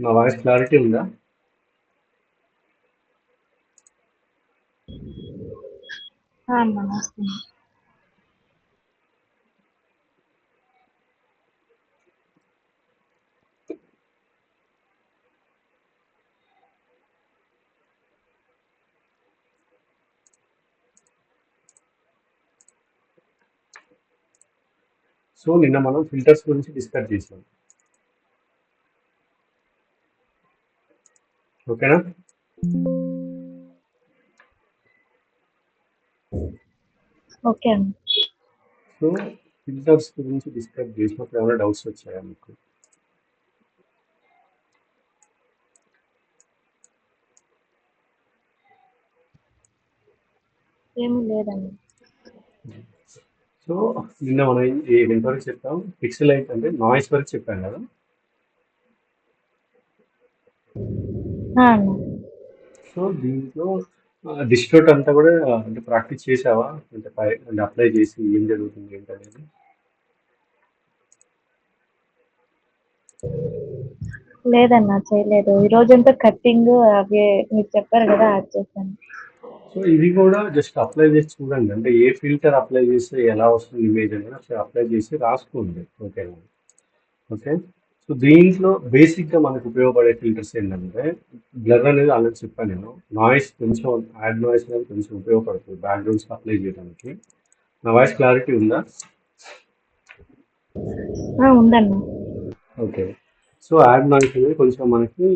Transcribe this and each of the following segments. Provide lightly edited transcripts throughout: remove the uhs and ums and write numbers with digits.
నా voice clarity ఉందా? అన్నా వస్తుంది. సో నిన్న మనం ఫిల్టర్స్ గురించి డిస్కస్ చేసాం. ఓకేనా? ఓకే అన్న. సో ఫిల్టర్స్ గురించి డిస్కస్ చేసినప్పుడు ఏమైనా డౌట్స్ వచ్చాయా మీకు? ఏమీ లేదన్న. సో నిన్న మనం ఎంతవరకు చెప్పాం? పిక్సెలైట్ అంటే నాయిస్ వరకు చెప్పాం కదా. అన్న సో దీంట్లో డిస్ట్రిబ్యూట్ అంతా కూడా అంటే ప్రాక్టీస్ చేసావా? అంటే అప్లై చేసి ఏం జరుగుతుంది ఏంటనేది. లేదన్నా చేయలేదు. ఈ రోజంతా కట్టింగ్ అవి మీరు చెప్పారు కదా యాడ్ చేశాను. సో ఇది కూడా జస్ట్ అప్లై చేసి చూడండి. అంటే ఏ ఫిల్టర్ అప్లై చేస్తే ఎలా వస్తుంది ఇమేజ్ అనేది ఒకసారి అప్లై చేసి రాసుకోండి. ఓకేనా? ఓకే. సో దీంట్లో బేసిక్గా మనకు ఉపయోగపడే ఫిల్టర్స్ ఏంటంటే బ్లర్ అనేది ఆల్రెడీ చెప్పాను నేను. నాయిస్ కొంచెం యాడ్ నాయిస్ అనేది కొంచెం ఉపయోగపడుతుంది బ్యాక్గ్రౌండ్స్ అప్లై చేయడానికి. నా వాయిస్ క్లారిటీ ఉందా? ఉందన్న. ఓకే. సో యాడ్ నాయిస్ అనేది కొంచెం మనకి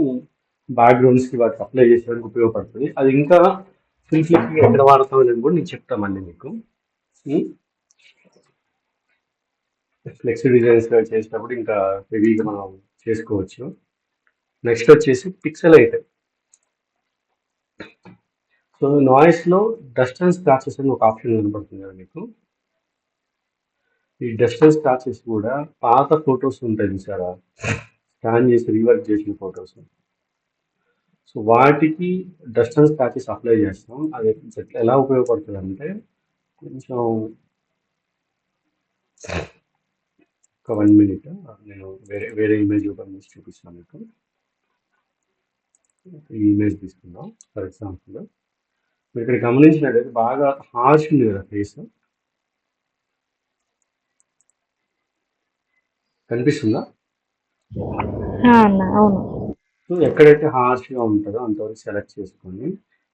బ్యాక్గ్రౌండ్స్కి వాటికి అప్లై చేసేందుకు ఉపయోగపడుతుంది. అది ఇంకా ఫిల్టర్కి ఎక్కడ వాడతాం అనేది కూడా నేను చెప్తామండి మీకు. ఫ్లెక్సీ డిజైన్స్ చేసినప్పుడు ఇంకా హెవీగా మనం చేసుకోవచ్చు. నెక్స్ట్ వచ్చేసి పిక్సెలైట్. సో నాయిస్లో డస్ట్ అండ్ స్క్రాచెస్ అని ఒక ఆప్షన్ కనబడుతుంది కదా మీకు. ఈ డస్ట్ అండ్ స్క్రాచెస్ కూడా పాత ఫొటోస్ ఉంటాయి చూసారా, స్కాన్ చేసి రీవర్క్ చేసిన ఫొటోస్. సో వాటికి డస్ట్ అండ్ స్క్రాచెస్ అప్లై చేస్తాం. అది ఎలా ఉపయోగపడుతుంది అంటే కొంచెం ఒక 1 మినిట్ నేను వేరే వేరే ఇమేజ్ ఓపెన్ చేసి చూపిస్తాను మీకు. ఈ ఇమేజ్ తీసుకుందాం ఫర్ ఎగ్జాంపుల్. మీరు ఇక్కడ గమనించినట్టయితే బాగా హార్ష్ ఉంది కదా ఫేస్, కనిపిస్తుందా? అన్న అవును. సో ఎక్కడైతే హార్ష్గా ఉంటుందో అంతవరకు సెలెక్ట్ చేసుకొని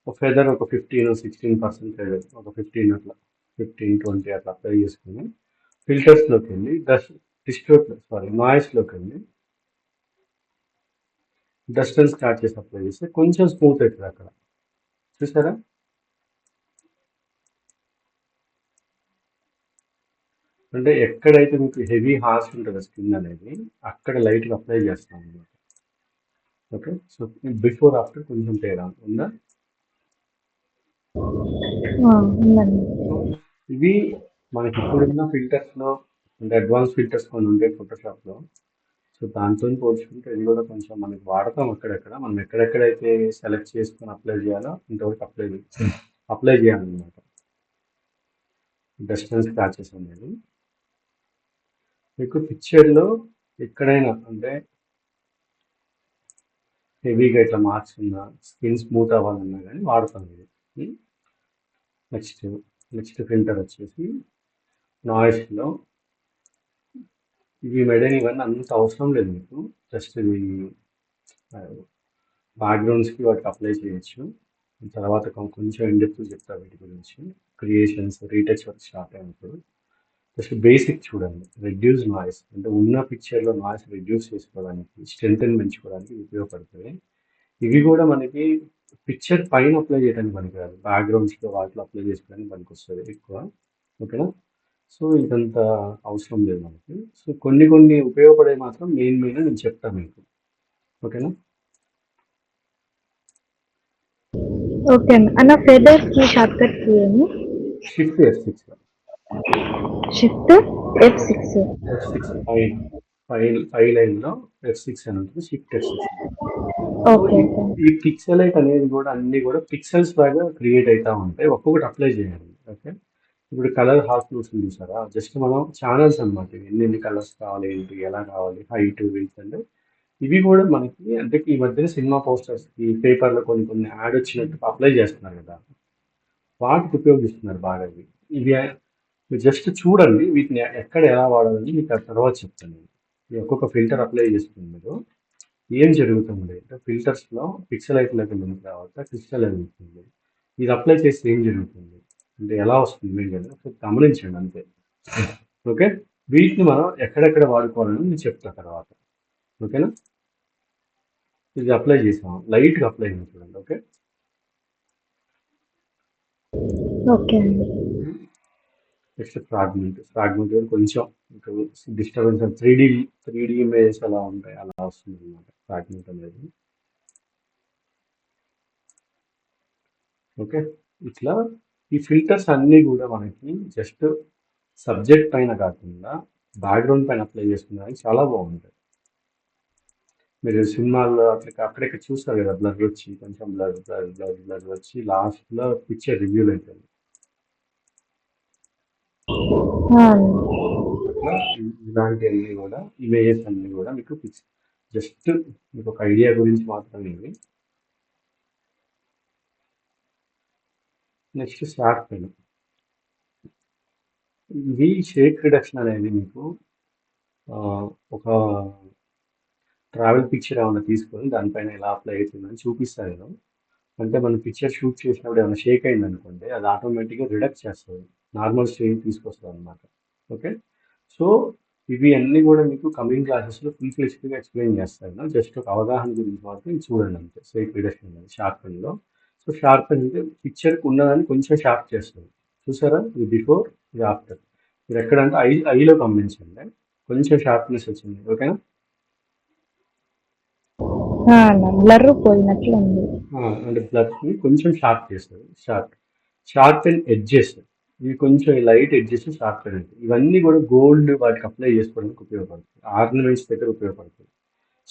ఒక ఫెదర్ ఒక 15-16% ఫెదర్ ఒక 15 అట్లా 15-20 అట్లా అప్లై చేసుకొని ఫిల్టర్స్లోకి వెళ్ళి నాయిస్లోకి వెళ్ళి డస్ట్ అండ్ స్క్రాచెస్ అప్లై చేస్తే కొంచెం స్మూత్ అవుతుంది అక్కడ. చూసారా? అంటే ఎక్కడైతే మీకు హెవీ హార్ష్ ఉంటుందో స్కిన్ అనేది అక్కడ లైట్గా అప్లై చేస్తాం అన్నమాట. ఓకే. సో బిఫోర్ ఆఫ్టర్ కొంచెం తేడా ఉందా? ఉందన్న. సో ఇవి మనకి ఇప్పుడున్న ఫిల్టర్స్లో అంటే అడ్వాన్స్ ఫిల్టర్స్ కొన్ని ఉంటాయి ఫోటోషాప్లో. సో దాంతో పోల్చుకుంటే ఇది కూడా కొంచెం మనకి వాడతాం అక్కడెక్కడ. మనం ఎక్కడెక్కడైతే సెలెక్ట్ చేసుకొని అప్లై చేయాలో ఇంతవరకు అప్లై చేయాలన్నమాట డస్ట్ అండ్ స్క్రాచెస్ అనేది. మీకు పిక్చర్లో ఎక్కడైనా అంటే హెవీగా ఇట్లా మార్క్స్ ఉన్నా స్కిన్ స్మూత్ అవ్వాలన్నా కానీ వాడతాం ఇది. నెక్స్ట్ ఫిల్టర్ వచ్చేసి నాయిస్లో ఇవి మెడని ఇవన్నీ అంత అవసరం లేదు మీకు. జస్ట్ ఇది బ్యాక్గ్రౌండ్స్కి వాటికి అప్లై చేయొచ్చు. తర్వాత కొంచెం ఇండెప్త్ చెప్తా వీటి గురించి. క్రియేషన్స్ రీటచ్ వర్క్ స్టార్ట్ అయినప్పుడు జస్ట్ బేసిక్ చూడండి. రెడ్యూస్ నాయిస్ అంటే ఉన్న పిక్చర్లో నాయిస్ రెడ్యూస్ చేసుకోవడానికి స్ట్రెంగ్త్ పెంచుకోవడానికి ఉపయోగపడుతుంది. ఇవి కూడా మనకి పిక్చర్ పైన అప్లై చేయడానికి పనికిరాదు, బ్యాక్గ్రౌండ్స్లో వాటిలో అప్లై చేసుకోవడానికి పనికి వస్తుంది ఎక్కువ. ఓకేనా? సో ఇదంత అవసరం లేదు మనకి. సో కొన్ని ఉపయోగపడే మాత్రం మెయిన్ నేను చెప్తాను మీకు. ఓకేనా? ఓకే అన్న. అన్న ఫెదర్స్ కి షార్ట్ కట్ కీ ఏమి? Shift F6. Shift F6. F6 file లైన్లో F6 అని ఉంటుంది. Shift F6. సో ఓకే ఈ పిక్సెలైట్ అనేది కూడా అన్ని కూడా పిక్సెల్స్ లాగా క్రియేట్ అవుతా ఉంటాయి. ఒక్కొక్కటి అప్లై చేయాలి. ఓకే. ఇప్పుడు కలర్ హాస్టల్స్ చూసారా, జస్ట్ మనం ఛానల్స్ అనమాట. ఎన్ని కలర్స్ కావాలి, ఏంటి, ఎలా కావాలి, హైట్, విడ్త్ అంటే ఇవి కూడా మనకి అంటే ఈ మధ్యన సినిమా పోస్టర్స్కి పేపర్లో కొన్ని కొన్ని యాడ్ వచ్చినట్టు అప్లై చేస్తున్నారు కదా, వాటికి ఉపయోగిస్తున్నారు బాగా ఇవి. ఇవి మీరు జస్ట్ చూడండి వీటిని ఎక్కడ ఎలా వాడాలని మీకు ఆ తర్వాత చెప్తాను నేను. ఈ ఒక్కొక్క ఫిల్టర్ అప్లై చేసుకుని మీరు ఏం జరుగుతుంది అంటే ఫిల్టర్స్లో పిక్సలైట్ లెవెల్ ఉన్న తర్వాత క్రిస్టల్ లెవెల్ ఉంటుంది. ఇది అప్లై చేస్తే ఏం జరుగుతుంది అంటే ఎలా వస్తుంది మీకు కదా, సో గమనించండి అంతే. ఓకే, వీటిని మనం ఎక్కడెక్కడ వాడుకోవాలని నేను చెప్తా తర్వాత. ఓకేనా, ఇది అప్లై చేసాం, లైట్గా అప్లై అయింది చూడండి. ఓకే, ఓకే అండి. నెక్స్ట్ ఫ్రాగ్మెంట్ కూడా కొంచెం మీకు డిస్టర్బెన్స్, త్రీ డి ఇమేజెస్ ఎలా ఉంటాయి అలా వస్తుంది అనమాట ఫ్రాగ్మెంట్ అనేది. ఓకే, ఇట్లా ఈ ఫిల్టర్స్ అన్నీ కూడా మనకి జస్ట్ సబ్జెక్ట్ పైన కాకుండా బ్యాక్గ్రౌండ్ పైన అప్లై చేసుకున్నానికి చాలా బాగుంటాయి. మీరు సినిమాల్లో అట్లా అక్కడెక్కడ చూస్తారు కదా, బ్లర్ వచ్చి కొంచెం బ్లర్ వచ్చి లాస్ట్లో పిక్చర్ రివ్యూల్ అవుతుంది. అట్లా ఇలాంటివన్నీ కూడా ఇమేజెస్ అన్నీ కూడా మీకు జస్ట్ మీకు ఒక ఐడియా గురించి మాత్రమే ఇవి. Next sharp pen. ఇది షేక్ రిడక్షన్ అనేది మీకు ఒక ట్రావెల్ పిక్చర్ ఏమైనా తీసుకొని దానిపైన ఎలా అప్లై అవుతుందని చూపిస్తాను నేను. అంటే మనం పిక్చర్ షూట్ చేసినప్పుడు ఏమైనా షేక్ అయింది అనుకోండి, అది ఆటోమేటిక్గా రిడక్ట్ చేస్తుంది, నార్మల్ స్టేజ్ తీసుకొస్తుంది అనమాట. ఓకే, సో ఇవి అన్నీ కూడా మీకు కమింగ్ క్లాసెస్లో ఫుల్ ఫ్లెక్స్డ్గా ఎక్స్ప్లెయిన్ చేస్తాను. జస్ట్ ఒక అవగాహన గురించి మాత్రం చూడండి అంతే. షేక్ రిడక్షన్ అనేది షార్పెన్లో. సో షార్పెన్ అంటే పిక్చర్కి ఉన్నదాన్ని కొంచెం షార్ప్ చేస్తుంది. చూసారా, ఇది బిఫోర్, ఇది ఆఫ్టర్. మీరు ఎక్కడంటే ఐలో గమనించండి, కొంచెం షార్ప్నెస్ వచ్చింది. ఓకేనా, బ్లర్ పోయినట్లుంది. అంటే బ్లర్ని కొంచెం షార్ప్ చేస్తుంది. షార్ప్ అండ్ ఎడ్జెస్, ఇవి కొంచెం లైట్ ఎడ్జెస్ షార్ప్ అండ్ ఇవన్నీ కూడా గోల్డ్ వాటికి అప్లై చేసుకోవడానికి ఉపయోగపడుతుంది, ఆర్నమెంట్స్ దగ్గర ఉపయోగపడుతుంది.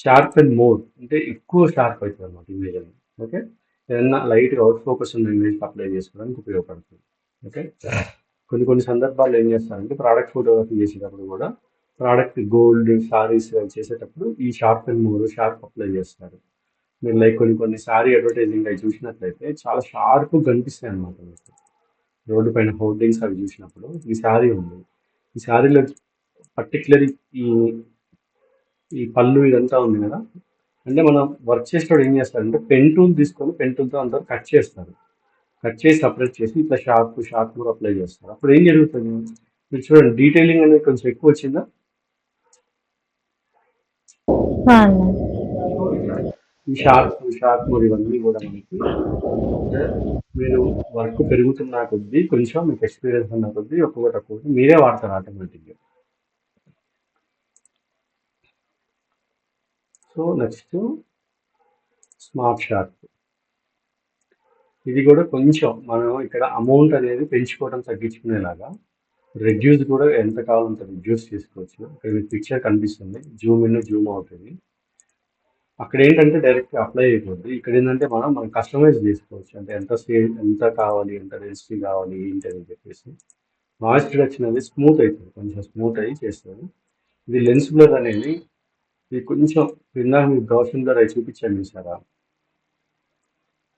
షార్ప్ అండ్ మోర్ అంటే ఎక్కువ షార్ప్ అవుతుంది అనమాట ఇమేజ్ అని. ఓకే, ఏదన్నా లైట్గా అవుట్ ఫోకస్ ఉన్న ఇమేజ్ అప్లై చేసుకోవడానికి ఉపయోగపడుతుంది. ఓకే, కొన్ని సందర్భాల్లో ఏం చేస్తారంటే ప్రోడక్ట్ ఫోటోగ్రఫీ చేసేటప్పుడు కూడా ప్రోడక్ట్ గోల్డ్ సారీస్ చేసేటప్పుడు ఈ sharp and more sharp apply చేస్తారు. మీరు లైక్ కొన్ని సారీ అడ్వర్టైజింగ్ అవి చూసినట్లయితే చాలా షార్ప్ కనిపిస్తాయి అనమాట మీకు. రోడ్డు పైన హోర్డింగ్స్ అవి చూసినప్పుడు ఈ శారీ ఉంది, ఈ శారీలో పర్టికులర్ ఈ ఈ పళ్ళు ఇదంతా ఉంది కదా, అంటే మనం వర్క్ చేసేటప్పుడు ఏం చేస్తారంటే పెన్ టూల్ తీసుకొని పెన్ టూల్తో అంతా కట్ చేస్తారు, కట్ చేసి సపరేట్ చేసి ఇట్లా షార్ప్ కూడా అప్లై చేస్తారు. అప్పుడు ఏం జరుగుతుంది మీరు చూడండి, డీటెయిలింగ్ అనేది కొంచెం ఎక్కువ వచ్చిందా. సో ఇట్లా ఈ షార్ప్ మోర్ ఇవన్నీ కూడా మనకి అంటే మీరు వర్క్ పెరుగుతున్న కొద్దీ కొంచెం మీకు ఎక్స్పీరియన్స్ ఉన్న కొద్దీ ఒక్కొక్కటి మీరే వాడతారు ఆటోమేటిక్గా. So next smart sharp. ఇది కూడా కొంచెం మనం ఇక్కడ అమౌంట్ అనేది పెంచుకోవడం తగ్గించుకునేలాగా రెడ్యూస్ కూడా ఎంత కావాలంత రెడ్యూస్ చేసుకోవచ్చు. ఇక్కడ మీకు పిక్చర్ కనిపిస్తుంది, జూమ్ ఇన్ జూమ్ అవుతుంది. అక్కడ ఏంటంటే డైరెక్ట్ అప్లై అయిపోద్ది, ఇక్కడ ఏంటంటే మనం కస్టమైజ్ చేసుకోవచ్చు. అంటే ఎంత కావాలి, ఎంత డెన్సిటీ కావాలి ఏంటి అని చెప్పేసి. నాయిస్ రిడక్షన్ అనేది స్మూత్ అవుతుంది, కొంచెం స్మూత్ అయ్యి చేస్తుంది. ఇది లెన్స్ బ్లర్ అనేది ఇది కొంచెం ఇందాక మీకు గౌషన్ బ్లర్ అవి చూపించాను చూసారా,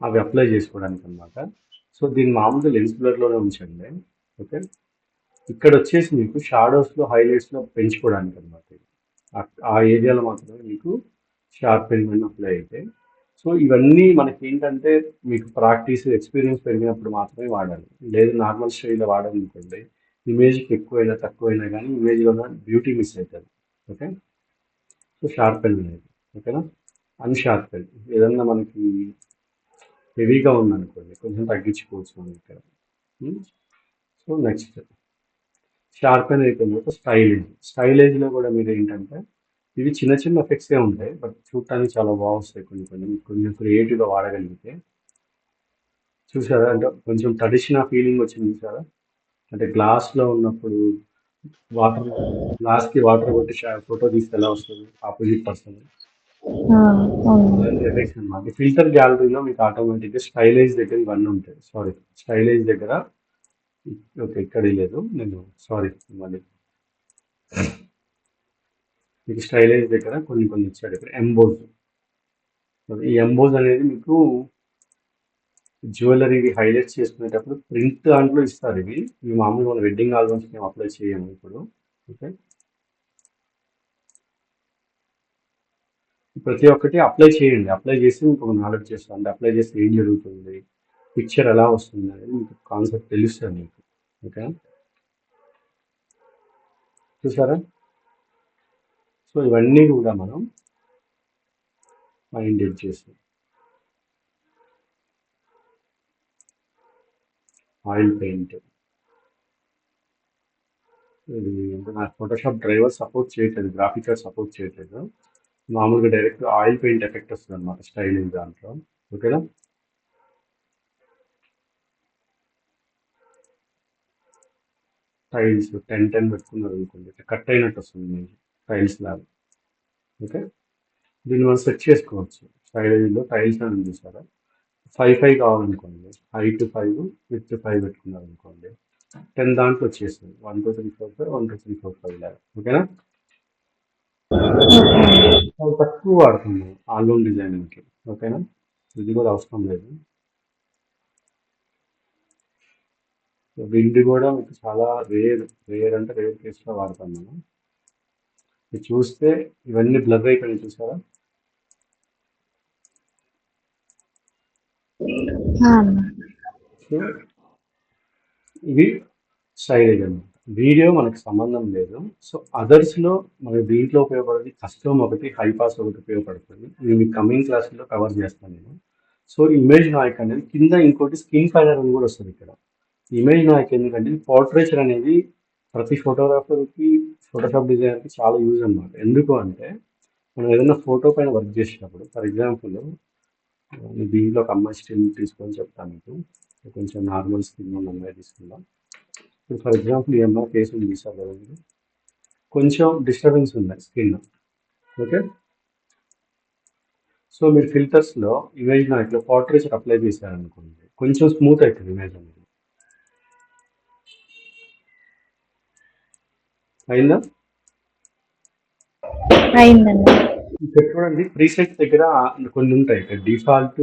అవి అప్లై చేసుకోవడానికి అనమాట. సో దీన్ని మామూలుగా లెన్స్ బ్లర్లోనే ఉంచండి. ఓకే, ఇక్కడ వచ్చేసి మీకు షాడోస్లో హైలైట్స్లో పెంచుకోవడానికి అనమాట. ఆ ఏరియాలో మాత్రమే మీకు షార్ప్ పెన్ అప్లై అయితే. సో ఇవన్నీ మనకి ఏంటంటే మీకు ప్రాక్టీస్ ఎక్స్పీరియన్స్ పెరిగినప్పుడు మాత్రమే వాడాలి, లేదు నార్మల్ స్టైల్లో వాడాలనుకోండి ఇమేజ్కి ఎక్కువైనా తక్కువైనా కానీ ఇమేజ్లో ఉన్న బ్యూటీ మిస్ అవుతుంది. ఓకే, సో షార్ప్ పెన్ అనేది. ఓకేనా, అన్షార్ప్ పెన్ ఏదన్నా మనకి హెవీగా ఉందనుకోండి కొంచెం తగ్గించుకోవచ్చు మనం ఇక్కడ. సో నెక్స్ట్ షార్పెన్ అయిపోయిన తర్వాత స్టైలేజ్లో కూడా మీరు ఏంటంటే ఇవి చిన్న చిన్న ఎఫెక్ట్సే ఉంటాయి, బట్ చూడటానికి చాలా బాగా కొంచెం క్రియేటివ్గా వాడగలిగితే. చూసారా, అంటే కొంచెం ట్రెడిషనల్ ఫీలింగ్ వచ్చింది చూసారా, అంటే గ్లాస్లో ఉన్నప్పుడు గ్లాస్కి వాటర్ కొట్టి ఫోటో తీస్తే ఎలా వస్తుంది ఆపోజిట్ పర్సన్, అలాంటి ఎఫెక్ట్స్ అనమాట. ఫిల్టర్ గ్యాలరీలో మీకు ఆటోమేటిక్గా స్టైలైజ్ దగ్గర ఇవన్నీ ఉంటాయి. సారీ, స్టైలైజ్ దగ్గర ఓకే ఇక్కడ లేదు, నేను సారీ మళ్ళీ మీకు స్టైలైజ్ దగ్గర కొన్ని కొన్ని ఇచ్చాడు ఇక్కడ ఎంబోజ్. ఈ ఎంబోజ్ అనేది మీకు జ్యువెలరీ హైలైట్స్ చేసుకునేటప్పుడు ప్రింట్ దాంట్లో ఇస్తారు. ఇవి మామూలుగా మన వెడ్డింగ్ ఆల్బమ్స్ మేము అప్లై చేయము ఇప్పుడు. ఓకే, ప్రతి ఒక్కటి అప్లై చేయండి. అప్లై చేసి మీకు ఒక నాలెడ్జ్ చేస్తాను. అంటే అప్లై చేస్తే ఏం జరుగుతుంది, పిక్చర్ ఎలా వస్తుంది అనేది మీకు కాన్సెప్ట్ తెలుస్తుంది మీకు. ఓకే, చూసారా? సో ఇవన్నీ కూడా మనం మైండ్ ఎడ్ చేస్తాం. ఆయిల్ పెయింట్ ఇది అంటే నాకు ఫోటోషాప్ డ్రైవర్ సపోర్ట్ చేయట్లేదు, గ్రాఫిక్ కార్డ్ సపోర్ట్ చేయట్లేదు. మామూలుగా డైరెక్ట్ ఆయిల్ పెయింట్ ఎఫెక్ట్ వస్తుంది అనమాట స్టైలింగ్ దాంట్లో. ఓకేనా? టైల్స్ 10 పెట్టుకున్నారు అనుకోండి, కట్ అయినట్టు వస్తుంది మీకు టైల్స్ లాగా. ఓకే, దీన్ని మనం సెట్ చేసుకోవచ్చు. స్టైలింగ్లో టైల్స్ అని చూసారా, 5 కావాలనుకోండి, హైట్ 5 విత్ 5 పెట్టుకున్నారు అనుకోండి, 10 దాంట్లో వచ్చేస్తుంది. 1 2 3 4 5 1 2 3 4 5 లాగా. ఓకేనా? చాలా తక్కువ వాడుతున్నాం ఆల్బమ్ డిజైనింగ్కి. ఓకేనా? ఇది కూడా అవసరం లేదు. విండ్ కూడా మీకు చాలా రేర్ అంటే రేర్ కేసులో వాడతాం మనం. ఇది చూస్తే ఇవన్నీ బ్లర్ అయిపోయినాయి, చూసారా? సో ఇవి స్టైలింగ్ అనమాట. వీడియో మనకు సంబంధం లేదు. సో అదర్స్లో మనకి దీంట్లో ఉపయోగపడేది కస్టమ్ ఒకటి, హైపాస్ ఒకటి ఉపయోగపడుతుంది. ఇవి మీకు కమింగ్ క్లాస్లో కవర్ చేస్తాను నేను. సో ఇమేజ్ నాయక్ అనేది కింద ఇంకోటి స్కిన్ ఫైనర్ అని కూడా వస్తుంది ఇక్కడ. ఇమేజ్ నాయక్ ఎందుకంటే పోర్ట్రేచర్ అనేది ప్రతి ఫోటోగ్రాఫర్కి, ఫోటోషాప్ డిజైనర్కి చాలా యూజ్ అనమాట. ఎందుకు అంటే మనం ఏదైనా ఫోటో పైన వర్క్ చేసినప్పుడు, ఫర్ ఎగ్జాంపుల్ దీంట్లో ఒక అమ్మాయి స్కిన్ తీసుకొని చెప్తాను మీకు. కొంచెం నార్మల్ స్కిన్ ఉన్న అమ్మాయి తీసుకుందాం. ఇప్పుడు ఫర్ ఎగ్జాంపుల్ ఈ అమ్మాయి ఫేస్ ఉంది చూసారు కదా మీరు, కొంచెం డిస్టర్బెన్స్ ఉంది స్కిన్. ఓకే, సో మీరు ఫిల్టర్స్లో ఇమేజ్ నాయక్లో పోర్ట్రేచర్ అప్లై చేశారనుకోండి, కొంచెం స్మూత్ అవుతుంది ఇమేజ్ అనేది. అయిందా? అయిందండి. ఇక్కడ చూడండి, ప్రీసెట్ దగ్గర కొన్ని ఉంటాయి. ఇక్కడ default,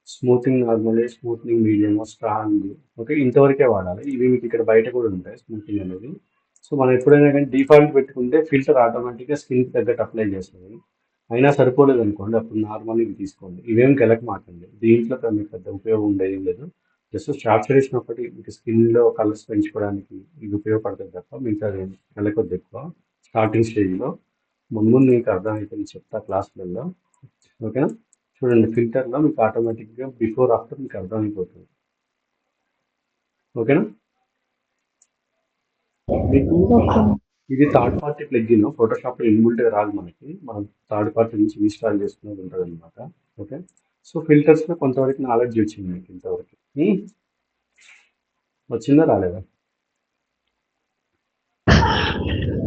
smoothing normal, smoothing medium, strong. Okay, ఇంతవరకే వాడాలి. ఇవి మీకు ఇక్కడ బయట కూడా ఉంటాయి స్మూతింగ్ అనేది. సో మనం ఎప్పుడైనా కానీ డిఫాల్ట్ పెట్టుకుంటే ఫిల్టర్ ఆటోమేటిక్గా స్కిన్కి తగ్గట్టు అప్లై చేస్తుంది. అయినా సరిపోలేదు అనుకోండి, అప్పుడు నార్మల్ ఇవి తీసుకోండి. ఇవేం కెలకమాకండి, దీంట్లో మీకు పెద్ద ఉపయోగం ఉండేది లేదు. జస్ట్ సాచురేషన్ ఒకటి మీకు స్కిన్లో కలర్స్ పెంచుకోవడానికి ఇది ఉపయోగపడుతుంది తప్ప మిగతా కెలకొద్దు ఎక్కువ స్టార్టింగ్ స్టేజ్లో. ముందు మీకు అర్థమైపోయింది చెప్తా క్లాసులలో. ఓకేనా? చూడండి, ఫిల్టర్లో మీకు ఆటోమేటిక్గా బిఫోర్ ఆఫ్టర్ మీకు అర్థమైపోతుంది. ఓకేనా? మీకు ఇది థర్డ్ పార్టీ ప్లగ్ఇన్, ఫోటోషాప్లో ఇన్బుల్ట్గా రాదు మనకి, మనం థర్డ్ పార్టీ నుంచి ఇన్స్టాల్ చేసుకునేది ఉంటుంది అనమాట. ఓకే, సో ఫిల్టర్స్లో కొంతవరకు నాలెడ్జ్ వచ్చింది మీకు ఇంతవరకు. వచ్చిందా రాలేదా?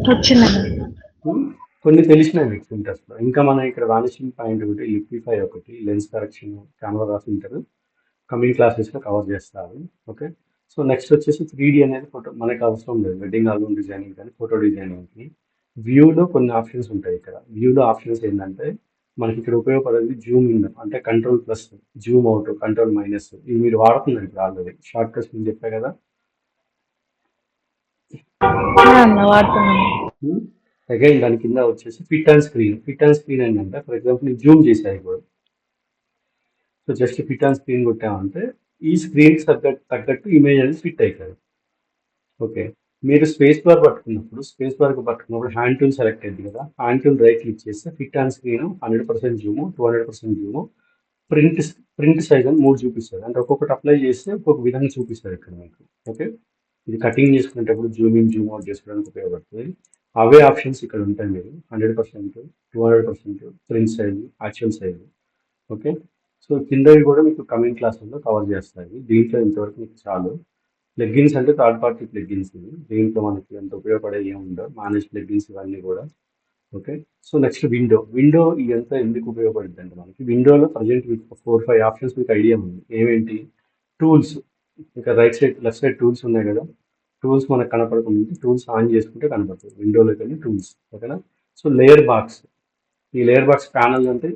వచ్చిందండి. కొన్ని తెలిసినాయి మీకు ఫిల్టర్స్లో. ఇంకా మనం ఇక్కడ వానిషింగ్ పాయింట్ ఒకటి, లిక్విఫై ఒకటి, lens correction, camera filter coming క్లాసెస్లో కవర్ చేస్తారు. ఓకే, సో నెక్స్ట్ వచ్చేసి 3D అనేది ఫోటో మనకు అవసరం లేదు వెడ్డింగ్ ఆల్బమ్ డిజైనింగ్ కానీ ఫోటో డిజైనింగ్కి. వ్యూలో కొన్ని ఆప్షన్స్ ఉంటాయి. ఇక్కడ వ్యూలో ఆప్షన్స్ ఏంటంటే మనకి ఇక్కడ ఉపయోగపడేది జూమ్ ఇన్, అంటే control plus, Zoom out, control minus. ఇవి మీరు వాడుతున్నారు ఇప్పుడు ఆల్రెడీ షార్ట్ కట్స్ నేను చెప్పా కదా. అగైన్ దాని కింద వచ్చేసి fit and screen. Fit and screen ఏంటంటే ఫర్ ఎగ్జాంపుల్ నేను జూమ్ చేశాను ఇప్పుడు. So just fit and screen కొట్టామంటే ఈ స్క్రీన్కి తగ్గట్టు ఇమేజ్ అనేది ఫిట్ అవుతుంది. ఓకే, మీరు స్పేస్ బార్ పట్టుకున్నప్పుడు హ్యాండ్ టూల్ సెలెక్ట్ అయింది కదా, హ్యాండ్ టూల్ రైట్ క్లిక్ చేస్తే fit and screen 100% zoom, 200% zoom, print size అని 3 చూపిస్తుంది. అంటే ఒక్కొక్కటి అప్లై చేస్తే ఒక్కొక్క విధంగా చూపిస్తుంది ఇక్కడ మీకు. ఓకే, ఇది కటింగ్ చేసుకునేటప్పుడు జూమ్ ఇన్ జూమ్ అవుట్ చేసుకోవడానికి ఉపయోగపడుతుంది. అవే ఆప్షన్స్ ఇక్కడ ఉంటాయి. మీరు 100%, 200%, print size, actual size. Okay, so కిందవి కూడా మీకు కమింగ్ క్లాసుల్లో కవర్ చేస్తాయి. దీంట్లో ఇంతవరకు మీకు చాలు. ప్లగ్గిన్స్ అంటే థర్డ్ పార్టీ ప్లగ్గిన్స్ ఇవి. దీంట్లో మనకి అంత ఉపయోగపడే ఏముండవు, మేనేజ్ ప్లగ్గిన్స్ ఇవన్నీ కూడా. ఓకే, సో నెక్స్ట్ విండో ఇదంతా ఎందుకు ఉపయోగపడుతుంది అంటే మనకి విండోలో ప్రజెంట్ మీకు 4-5 ఆప్షన్స్ మీకు ఐడియా ఉంది. ఏమేంటి? టూల్స్, ఇంకా right side left side tools ఉన్నాయి కదా, టూల్స్ మనకు కనపడకుండా టూల్స్ ఆన్ చేసుకుంటే కనపడుతుంది విండోలోకి వెళ్ళి టూల్స్. ఓకేనా? సో లేయర్ బాక్స్, ఈ లేయర్ బాక్స్ ప్యానల్ అంటే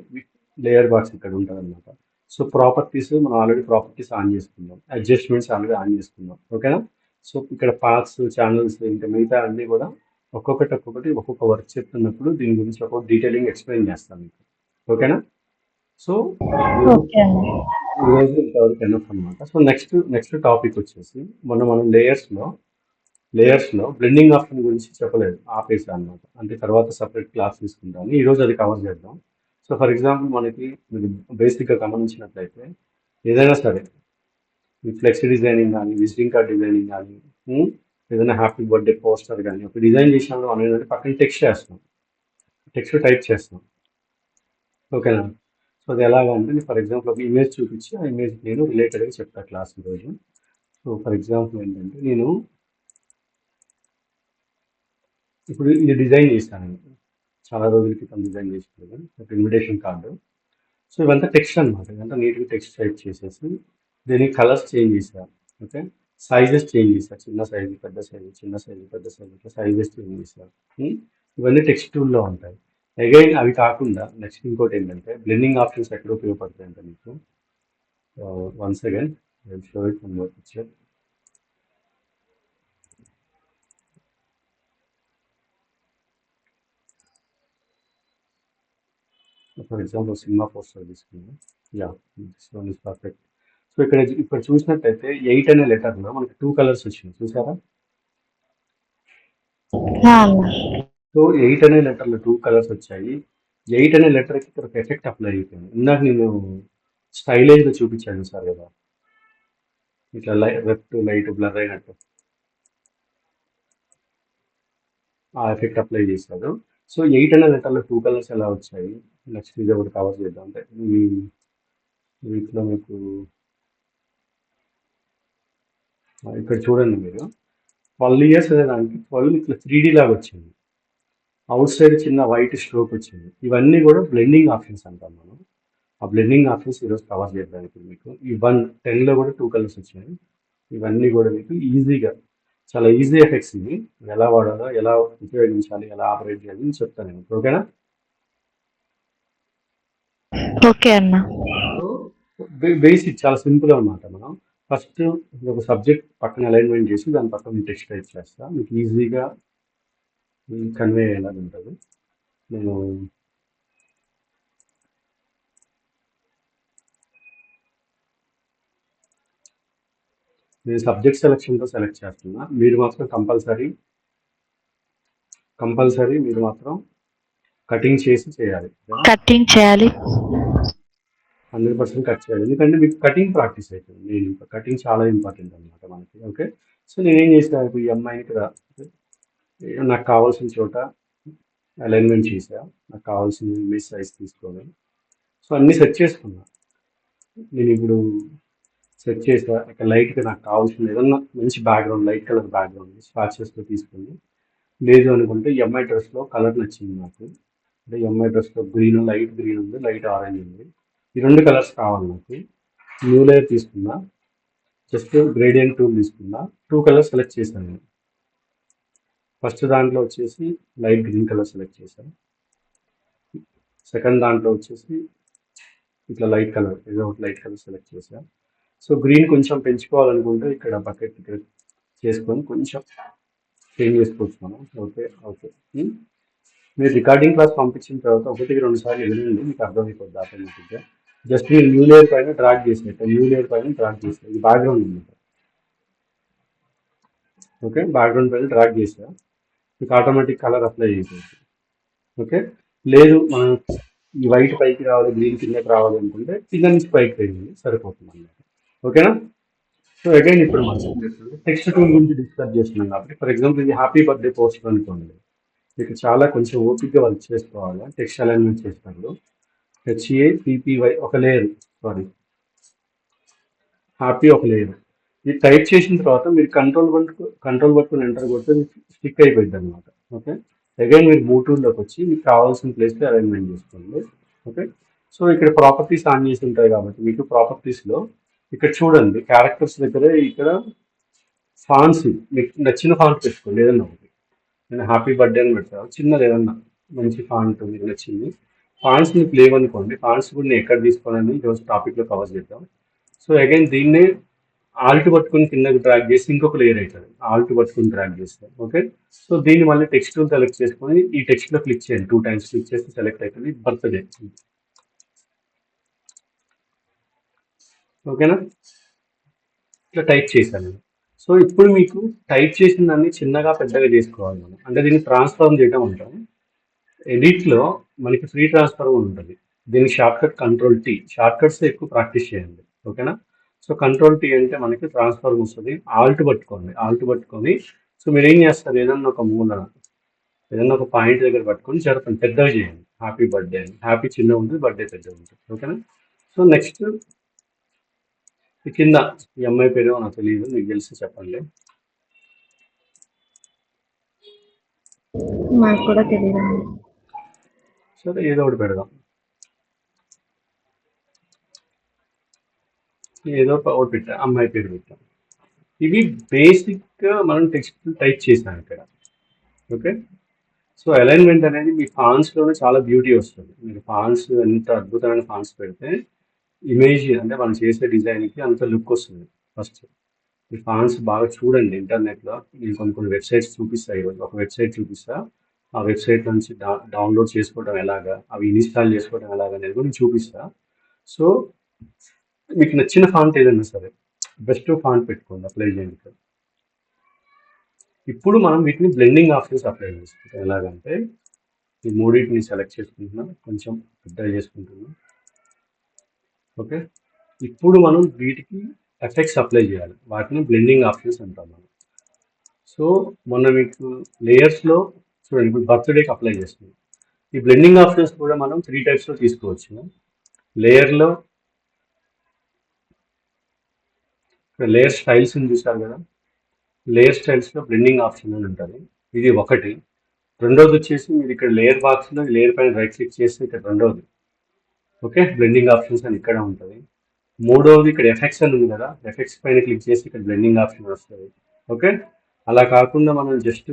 లేయర్ బాక్స్ ఇక్కడ ఉంటుంది అనమాట. సో ప్రాపర్టీస్ మనం ఆల్రెడీ ప్రాపర్టీస్ ఆన్ చేసుకుందాం, అడ్జస్ట్మెంట్స్ ఆల్రెడీ ఆన్ చేసుకుందాం. ఓకేనా? సో ఇక్కడ పాత్స్, ఛానల్స్, ఇంకా మిగతా అన్నీ కూడా ఒక్కొక్కటి ఒక్కొక్క వర్క్ చెప్తున్నప్పుడు దీని గురించి ఒక డీటెయిలింగ్ ఎక్స్ప్లెయిన్ చేస్తాను మీకు. ఓకేనా? సో ఓకే అన్న. ఈరోజు ఇంతవరకు ఎనఫ్ అనమాట. సో నెక్స్ట్ టాపిక్ వచ్చేసి మనం లేయర్స్లో బ్లెండింగ్ ఆప్షన్ గురించి చెప్పలేదు, ఆపేసా అనమాట. అంటే తర్వాత సపరేట్ క్లాస్ తీసుకుంటాను, ఈరోజు అది కవర్ చేద్దాం. సో ఫర్ ఎగ్జాంపుల్ మనకి మీరు బేసిక్గా గమనించినట్లయితే ఏదైనా సరే ఈ ఫ్లెక్సీ డిజైనింగ్ కానీ, విజిటింగ్ కార్డ్ డిజైనింగ్ కానీ, ఏదైనా హ్యాపీ బర్త్డే పోస్టర్ కానీ ఒక డిజైన్ చేసినప్పుడు మనం ఏంటంటే పక్కన టెక్స్ట్ చేస్తాం, టెక్స్ట్ టైప్ చేస్తాం. ఓకేనా? సో అది ఎలాగంటే ఫర్ ఎగ్జాంపుల్ ఒక ఇమేజ్ చూపించి ఆ ఇమేజ్ నేను రిలేటెడ్గా చెప్తా క్లాస్ ఈరోజు. సో ఫర్ ఎగ్జాంపుల్ ఏంటంటే నేను ఇప్పుడు ఇది డిజైన్ చేశాను, చాలా రోజుల క్రితం డిజైన్ చేసినది ఒక ఇన్విటేషన్ కార్డు. సో ఇవంతా టెక్స్ట్ అనమాట, ఇదంతా నీట్గా టెక్స్ట్ టైప్ చేసేసి దీనికి కలర్స్ చేంజ్ చేశాను. ఓకే, సైజెస్ చేంజ్ చేశారు, చిన్న సైజు, పెద్ద సైజు, చిన్న సైజు, పెద్ద సైజు, ఇట్లా సైజెస్ చేంజ్ చేశారు. ఇవన్నీ టెక్స్ట్ టూల్లో ఉంటాయి. అగైన్ అవి కాకుండా నెక్స్ట్ ఇంకోటి ఏంటంటే బ్లెండింగ్ ఆప్షన్స్ ఎక్కడ ఉపయోగపడతాయి అంటే మీకు once again show it one more picture. For example cinema poster తీసుకున్నాం. Yeah, this one is perfect. So ఇక్కడ చూసినట్టయితే 8 అనే లెటర్లో మనకి 2 కలర్స్ వచ్చినాయి, చూసారా? సో 8 అనే లెటర్లో 2 కలర్స్ వచ్చాయి. 8 అనే లెటర్కి ఇక్కడ ఒక ఎఫెక్ట్ అప్లై అయిపోయింది. ఇందాక నేను స్టైలేజ్గా చూపించాను చూసారు కదా, ఇట్లా లెఫ్ట్ లైట్ బ్లర్ అయినట్టు ఆ ఎఫెక్ట్ అప్లై చేశారు. సో 8 అనే లెటర్లో 2 కలర్స్ ఎలా వచ్చాయి, నెక్స్ట్ ఇది ఒకటి కవర్ చేద్దాం. అంటే వీటిలో మీకు ఇక్కడ చూడండి, మీరు 12 ఇయర్స్ అనే దానికి 12 ఇట్లా 3D లాగా వచ్చింది, అవుట్ సైడ్ చిన్న వైట్ స్ట్రోక్ వచ్చింది. ఇవన్నీ కూడా బ్లెండింగ్ ఆప్షన్స్ అంటాం మనం. ఆ బ్లెండింగ్ ఆప్షన్స్ ఈరోజు కవర్ చేద్దాం. ఇప్పుడు మీకు ఈ 10లో కూడా 2 కలర్స్ వచ్చాయి. ఇవన్నీ కూడా మీకు ఈజీగా, చాలా ఈజీ ఎఫెక్ట్స్ ఇవి, ఎలా వాడాలో, ఎలా ఉపయోగించాలి, ఎలా ఆపరేట్ చేయాలి అని చెప్తాను నేను. ఓకేనా? ఓకే అన్న. సో బేసిక్ చాలా సింపుల్ అనమాట. మనం ఫస్ట్ ఒక సబ్జెక్ట్ పక్కన అలైన్మెంట్ చేసి దాని పక్కన టెక్స్ట్ టైప్ చేస్తా, మీకు ఈజీగా కన్వే అయ్యేలా ఉంటుంది. నేను సబ్జెక్ట్ సెలెక్షన్తో సెలెక్ట్ చేస్తున్నా, మీరు మాత్రం కంపల్సరీ మీరు మాత్రం కటింగ్ చేయాలి. 100% కట్ చేయాలి, ఎందుకంటే మీకు కటింగ్ ప్రాక్టీస్ అవుతుంది. నేను కటింగ్ చాలా ఇంపార్టెంట్ అనమాట మనకి. ఓకే, సో నేనేం చేసిన, ఇప్పుడు ఈ అమ్మాయిని ఇక్కడ నాకు కావాల్సిన చోట అలైన్మెంట్ చేసా, నాకు కావాల్సిన ఇమేజ్ సైజ్ తీసుకొని, సో అన్నీ సెట్ చేసుకున్నా. నేను ఇప్పుడు సెట్ చేసా, ఇక్కడ లైట్గా నాకు కావాల్సిన ఏదన్నా మంచి బ్యాక్గ్రౌండ్, లైట్ కలర్ బ్యాక్గ్రౌండ్ స్పాచెస్తో తీసుకుని, లేదు అనుకుంటే ఎంఐ డ్రెస్లో కలర్ నచ్చింది నాకు. అంటే ఎంఐ డ్రెస్లో గ్రీన్, లైట్ గ్రీన్ ఉంది, లైట్ ఆరెంజ్ ఉంది, ఈ 2 కలర్స్ కావాలి నాకు. న్యూ లేయర్ తీసుకున్నా, జస్ట్ గ్రేడియంట్ టూల్ తీసుకున్నా, 2 కలర్స్ సెలెక్ట్ చేశాను నేను. ఫస్ట్ దాంట్లో వచ్చేసి లైట్ గ్రీన్ కలర్ సెలెక్ట్ చేశాను, సెకండ్ దాంట్లో వచ్చేసి ఇట్లా లైట్ కలర్, ఏదో ఒక లైట్ కలర్ సెలెక్ట్ చేశాను. సో గ్రీన్ కొంచెం పెంచుకోవాలనుకుంటే ఇక్కడ బకెట్ ఇక్కడ చేసుకొని కొంచెం చేంజ్ చేసుకోవచ్చు మనం. ఓకే, మీరు రికార్డింగ్ క్లాస్ పంపించిన తర్వాత 1-2 సార్లు ఎదురండి, మీకు అర్థమైపోద్ది ఆటోమేటిక్గా. జస్ట్ మీరు న్యూ లేయర్ పైన డ్రాగ్ చేసినట్టు, ఇది బ్యాక్గ్రౌండ్ ఉంది. ఓకే, బ్యాక్గ్రౌండ్ పైన డ్రాగ్ చేసా, మీకు ఆటోమేటిక్ కలర్ అప్లై అయిపోతుంది. ఓకే, లేదు మనం ఈ వైట్ పైకి రావాలి, గ్రీన్ కిందకి రావాలి అనుకుంటే కింద నుంచి పైకి వేయండి, సరిపోతుంది అన్నమాట. ఓకేనా? సో అగైన్ ఇప్పుడు మనం టెక్స్ట్ టూల్ గురించి డిస్కస్ చేస్తున్నాం కాబట్టి, ఫర్ ఎగ్జాంపుల్ ఇది హ్యాపీ బర్త్డే పోస్టర్ అనుకోండి, మీకు చాలా కొంచెం ఓపిక్గా వర్క్ చేసుకోవాలి. టెక్స్ట్ అలైన్మెంట్ చేసినప్పుడు HAPPY ఒక లేయర్, హ్యాపీ ఒక లేయర్, ఇది టైప్ చేసిన తర్వాత మీరు కంట్రోల్ బటన్ ఎంటర్ కొడితే మీకు స్టిక్ అయిపోయింది అనమాట. ఓకే, అగైన్ మీరు మూవ్ టూల్లోకి వచ్చి మీకు కావాల్సిన ప్లేస్లో అలైన్మెంట్ చేసుకోండి. ఓకే, సో ఇక్కడ ప్రాపర్టీస్ ఆన్ చేసి ఉంటాయి కాబట్టి మీకు ప్రాపర్టీస్లో ఇక్కడ చూడండి, క్యారెక్టర్స్ దగ్గర ఇక్కడ ఫాంట్స్, మీకు నచ్చిన ఫాంట్ పెట్టుకోండి, ఏదన్నా ఒకటి. నేను హ్యాపీ బర్త్డే అని పెడతాను, చిన్నది ఏదన్నా మంచి ఫాంట్ మీకు నచ్చింది. ఫాంట్స్ మీకు లేవనుకోండి, ఫాంట్స్ కూడా నేను ఎక్కడ తీసుకోవాలని ఈరోజు టాపిక్లో కవర్ చేద్దాం. సో అగైన్ దీన్నే ఆల్ట్ పట్టుకుని కిందకి డ్రాగ్ చేసి ఇంకొక లేయర్ అవుతుంది, ఆల్ట్ పట్టుకుని డ్రాగ్ చేస్తే. ఓకే, సో దీన్ని మళ్ళీ టెక్స్ట్ సెలెక్ట్ చేసుకొని ఈ టెక్స్ట్లో క్లిక్ చేయండి, 2 times క్లిక్ చేస్తే సెలెక్ట్ అవుతుంది బర్త్డే. ఓకేనా, ఇట్లా టైప్ చేశాను నేను. సో ఇప్పుడు మీకు టైప్ చేసిన దాన్ని చిన్నగా పెద్దగా చేసుకోవాలి మనం, అంటే దీన్ని ట్రాన్స్ఫార్మ్ చేయడం అంటాం. ఎడిట్లో మనకి ఫ్రీ ట్రాన్స్ఫార్మ్ ఉంటుంది, దీని short cut control T. Short cuts ఎక్కువ ప్రాక్టీస్ చేయండి. ఓకేనా, సో కంట్రోల్ T అంటే మనకి ట్రాన్స్ఫార్మ్ వస్తుంది. ఆల్ట్ పట్టుకోండి, ఆల్ట్ పట్టుకొని సో మీరు ఏం చేస్తారు, ఏదన్నా ఒక మూల, ఏదన్నా ఒక పాయింట్ దగ్గర పట్టుకొని జరపండి, పెద్దగా చేయండి. హ్యాపీ బర్త్డే అని, హ్యాపీ చిన్న ఉంటుంది, బర్త్డే పెద్ద ఉంటుంది. ఓకేనా, సో నెక్స్ట్ ఈ కింద ఈ అమ్మాయి పేరు నాకు తెలియదు, మీకు తెలిసి చెప్పండి. నాకు కూడా తెలియదండి. సరే ఏదో ఒకటి పెడదాం, ఏదో ఒకటి పెట్టా, అమ్మాయి పేరు పెట్టాం. ఇవి బేసిక్ మనం టెక్స్ట్ టైప్ చేసాం ఇక్కడ. ఓకే, సో అలైన్మెంట్ అనేది మీ ఫాంట్స్లోనే చాలా బ్యూటీ వస్తుంది. మీరు ఫాంట్స్ ఎంత అద్భుతమైన ఫాంట్స్ పెడితే ఇమేజ్ అంటే మనం చేసే డిజైన్కి అంత లుక్ వస్తుంది. ఫస్ట్ ఈ ఫాంట్స్ బాగా చూడండి ఇంటర్నెట్లో, నేను కొన్ని వెబ్సైట్స్ చూపిస్తాను. ఈరోజు ఒక వెబ్సైట్ చూపిస్తా, ఆ వెబ్సైట్ నుంచి డౌన్లోడ్ చేసుకోవడం ఎలాగా, అవి ఇన్స్టాల్ చేసుకోవడం ఎలాగా అనేది కూడా నేను చూపిస్తా. సో మీకు నచ్చిన ఫాంట్ ఏదైనా సరే బెస్ట్ ఫాంట్ పెట్టుకోండి, అప్లై చేయండి ఇక్కడ. ఇప్పుడు మనం వీటిని బ్లెండింగ్ ఆప్షన్స్ అప్లై చేసుకుంటాం. ఎలాగంటే ఈ మూడింటిని సెలెక్ట్ చేసుకుంటున్నాం, కొంచెం పెద్దగా చేసుకుంటున్నాం. ఓకే, ఇప్పుడు మనం వీటికి ఎఫెక్ట్స్ అప్లై చేయాలి, వాటిని బ్లెండింగ్ ఆప్షన్స్ అంటాం మనం. సో మొన్న మీకు లేయర్స్లో చూడండి, ఇప్పుడు బర్త్డేకి అప్లై చేస్తున్నాం. ఈ బ్లెండింగ్ ఆప్షన్స్ కూడా మనం 3 typesలో తీసుకోవచ్చు. లేయర్లో లేయర్ స్టైల్స్ చూసారు కదా, లేయర్ స్టైల్స్లో బ్లెండింగ్ ఆప్షన్ అని ఉంటుంది, ఇది ఒకటి. రెండోది వచ్చేసి మీరు ఇక్కడ లేయర్ బాక్స్లో లేయర్ పైన రైట్ క్లిక్ చేస్తే ఇక్కడ రెండోది. ఓకే, బ్లెండింగ్ ఆప్షన్స్ అని ఇక్కడ ఉంటుంది. మూడోది ఇక్కడ ఎఫెక్ట్స్ అని ఉంది కదా, ఎఫెక్ట్స్ పైన క్లిక్ చేసి ఇక్కడ బ్లెండింగ్ ఆప్షన్ వస్తుంది. ఓకే, అలా కాకుండా మనం జస్ట్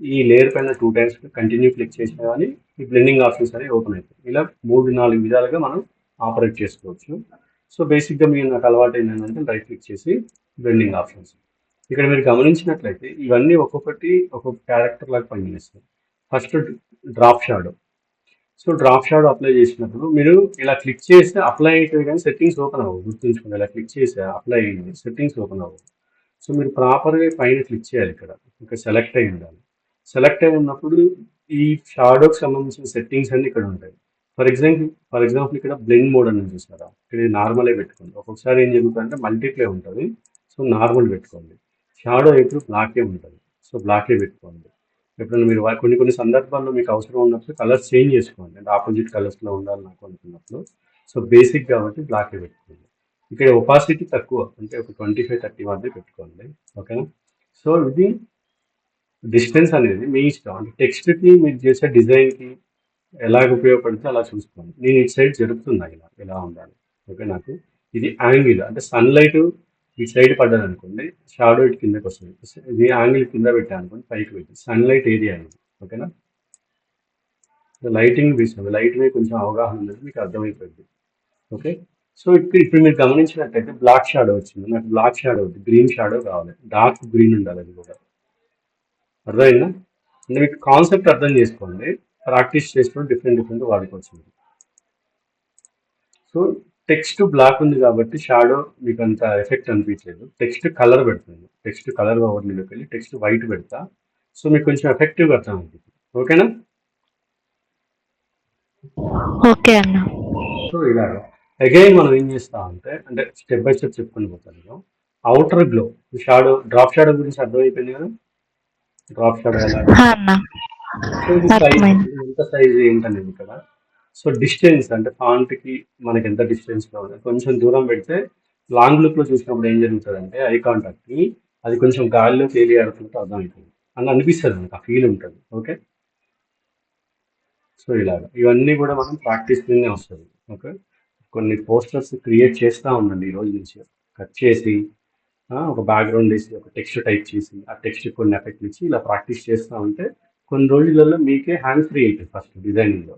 ఈ లేయర్ పైన 2 times కంటిన్యూ క్లిక్ చేసినా కానీ ఈ బ్లెండింగ్ ఆప్షన్స్ అనేవి ఓపెన్ అవుతాయి. ఇలా 3-4 విధాలుగా మనం ఆపరేట్ చేసుకోవచ్చు. సో బేసిక్గా మీరు నాకు అలవాటు ఏంటంటే రైట్ క్లిక్ చేసి బ్లెండింగ్ ఆప్షన్స్. ఇక్కడ మీరు గమనించినట్లయితే ఇవన్నీ ఒక్కొక్కటి ఒక్కొక్క క్యారెక్టర్ లాగా పనిచేస్తాయి. First drop shadow. So drop shadow apply చేసినప్పుడు మీరు ఇలా క్లిక్ చేస్తే అప్లై అవుతుంది కానీ సెట్టింగ్స్ ఓపెన్ అవ్వవు, గుర్తుంచుకోండి. ఇలా క్లిక్ చేస్తే అప్లై అయ్యింది, సెట్టింగ్స్ ఓపెన్ అవ్వవు. సో మీరు ప్రాపర్గా పైన క్లిక్ చేయాలి, ఇక్కడ సెలెక్ట్ అయి ఉండాలి. సెలెక్ట్ అయి ఉన్నప్పుడు ఈ షాడోకి సంబంధించిన సెట్టింగ్స్ అన్ని ఇక్కడ ఉంటాయి. ఫర్ ఎగ్జాంపుల్ ఇక్కడ బ్లెండ్ మోడ్ అని చూసారా, ఇక్కడ నార్మలే పెట్టుకోండి. ఒక్కొక్కసారి ఏం జరుగుతుందంటే మల్టీప్లే ఉంటుంది, సో నార్మల్ పెట్టుకోండి. షాడో ఎప్పుడు బ్లాకే ఉంటుంది, సో బ్లాకే పెట్టుకోండి. ఎప్పుడైనా మీరు కొన్ని సందర్భాల్లో మీకు అవసరం ఉన్నప్పుడు కలర్స్ చేంజ్ చేసుకోండి, అంటే ఆపోజిట్ కలర్స్లో ఉండాలి నాకు అనుకున్నప్పుడు. సో బేసిక్ కాబట్టి బ్లాకే పెట్టుకోండి. ఇక్కడ ఒపాసిటీ తక్కువ, అంటే ఒక 25-30 మధ్య పెట్టుకోండి. ఓకేనా, సో ఇది డిస్టెన్స్ అనేది మీ ఇష్టం, అంటే టెక్స్ట్కి మీరు చేసే డిజైన్కి ఎలాగ ఉపయోగపడితే అలా చూసుకోండి. నేను ఇటు సైడ్ జరుపుతున్నా, ఇలా ఉండాలి. ఓకే, నాకు ఇది యాంగిల్, అంటే సన్లైట్ ఈ సైడ్ పడ్డది అనుకోండి, షాడో ఇటు కిందకి వస్తుంది. ఇది యాంగిల్ కింద పెట్టా అనుకోండి, పైకి పెట్టి సన్లైట్ ఏరియా ఇది. ఓకేనా, లైటింగ్ విషయం, లైట్ మీద కొంచెం అవగాహన ఉన్నది మీకు అర్థమైపోయింది. ఓకే, సో ఇప్పుడు మీరు గమనించినట్టయితే బ్లాక్ షాడో వచ్చింది, నాకు బ్లాక్ షాడో వద్దు, గ్రీన్ షాడో కావాలి, డార్క్ గ్రీన్ ఉండాలి. అది కూడా అర్థమైందా, అంటే మీకు కాన్సెప్ట్ అర్థం చేసుకోండి, ప్రాక్టీస్ చేసుకుని డిఫరెంట్ వాడుకోవచ్చు. సో టెక్స్ట్ బ్లాక్ ఉంది కాబట్టి షాడో మీకు అంత ఎఫెక్ట్ అనిపించలేదు. టెక్స్ట్ కలర్ పెడుతుంది, టెక్స్ట్ కలర్ ఓవర్లోకి వెళ్ళి టెక్స్ట్ వైట్ పెడతా, సో మీకు కొంచెం ఎఫెక్టివ్గా అర్థం అవుతుంది. ఓకేనా, ఓకే అన్న. సో ఇలా అగైన్ మనం ఏం చేస్తామంటే, అంటే స్టెప్ బై స్టెప్ చెప్పుకొని పోతాను. Outer glow shadow, drop shadow గురించి అర్థమైపోయింది కదా, డ్రాప్ షాడో ఎలా, సో ఇది సైజ్, ఎంత సైజ్ ఏంటనేది ఇక్కడ. సో డిస్టెన్స్ అంటే ఫాంట్కి మనకి ఎంత డిస్టెన్స్లో ఉంది, కొంచెం దూరం పెడితే లాంగ్ లుక్లో చూసినప్పుడు ఏం జరుగుతుంది అంటే ఐ కాంటాక్ట్కి అది కొంచెం గాలిలో తేలియాడుతుంటే అర్థమవుతుంది అని అనిపిస్తుంది, మనకు ఆ ఫీల్ ఉంటుంది. ఓకే, సో ఇలాగా ఇవన్నీ కూడా మనం ప్రాక్టీస్ మీదనే వస్తుంది. ఓకే, కొన్ని పోస్టర్స్ క్రియేట్ చేస్తూ ఉండండి ఈ రోజు నుంచి, కట్ చేసి ఒక బ్యాక్గ్రౌండ్ వేసి ఒక టెక్స్ట్ టైప్ చేసి ఆ టెక్స్ట్ కొన్ని ఎఫెక్ట్లు ఇచ్చి ఇలా ప్రాక్టీస్ చేస్తూ ఉంటే కొన్ని రోజులలో మీకే హ్యాండ్ ఫ్రీ అవుతుంది ఫస్ట్ డిజైనింగ్లో.